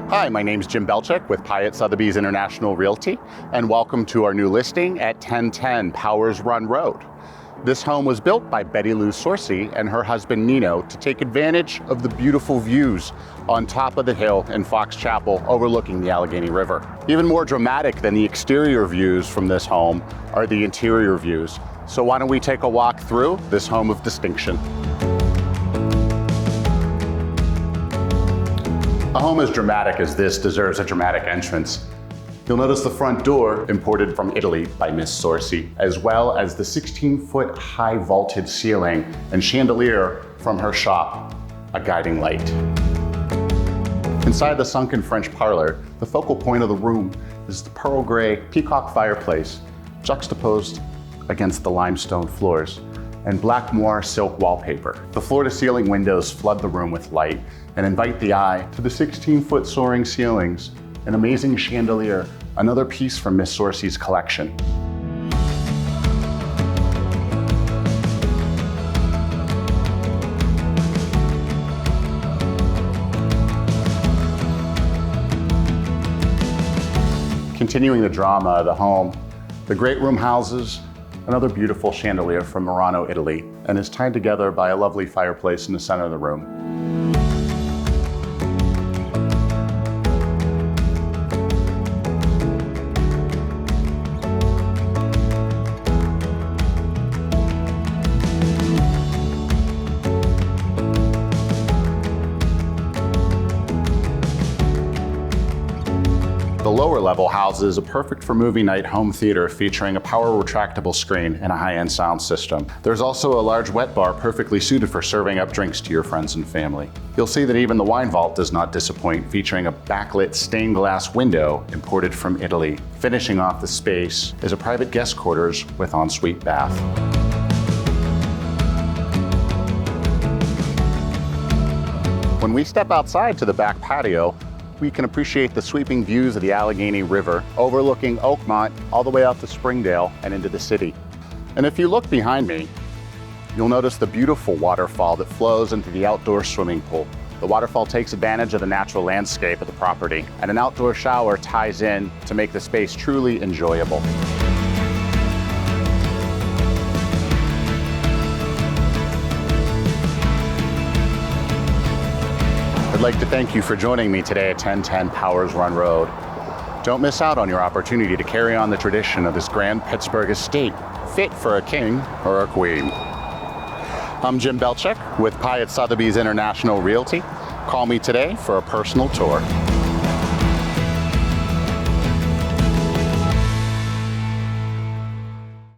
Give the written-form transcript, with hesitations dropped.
Hi, my name's Jim Belchick with Piatt Sotheby's International Realty, and welcome to our new listing at 1010 Powers Run Road. This home was built by Betty Lou Sorcy and her husband Nino to take advantage of the beautiful views on top of the hill in Fox Chapel overlooking the Allegheny River. Even more dramatic than the exterior views from this home are the interior views. So why don't we take a walk through this home of distinction. A home as dramatic as this deserves a dramatic entrance. You'll notice the front door imported from Italy by Miss Sorcy, as well as the 16-foot high vaulted ceiling and chandelier from her shop, a guiding light. Inside the sunken French parlor, the focal point of the room is the pearl gray peacock fireplace, juxtaposed against the limestone floors, and black moire silk wallpaper. The floor-to-ceiling windows flood the room with light and invite the eye to the 16-foot soaring ceilings, an amazing chandelier, another piece from Miss Sorcy's collection. Continuing the drama of the home, the great room houses another beautiful chandelier from Murano, Italy, and is tied together by a lovely fireplace in the center of the room. The lower level houses a perfect for movie night home theater featuring a power retractable screen and a high-end sound system. There's also a large wet bar perfectly suited for serving up drinks to your friends and family. You'll see that even the wine vault does not disappoint, featuring a backlit stained glass window imported from Italy. Finishing off the space is a private guest quarters with ensuite bath. When we step outside to the back patio, we can appreciate the sweeping views of the Allegheny River, overlooking Oakmont all the way out to Springdale and into the city. And if you look behind me, you'll notice the beautiful waterfall that flows into the outdoor swimming pool. The waterfall takes advantage of the natural landscape of the property, and an outdoor shower ties in to make the space truly enjoyable. I'd like to thank you for joining me today at 1010 Powers Run Road. Don't miss out on your opportunity to carry on the tradition of this grand Pittsburgh estate, fit for a king or a queen. I'm Jim Belchick with Piatt Sotheby's International Realty. Call me today for a personal tour.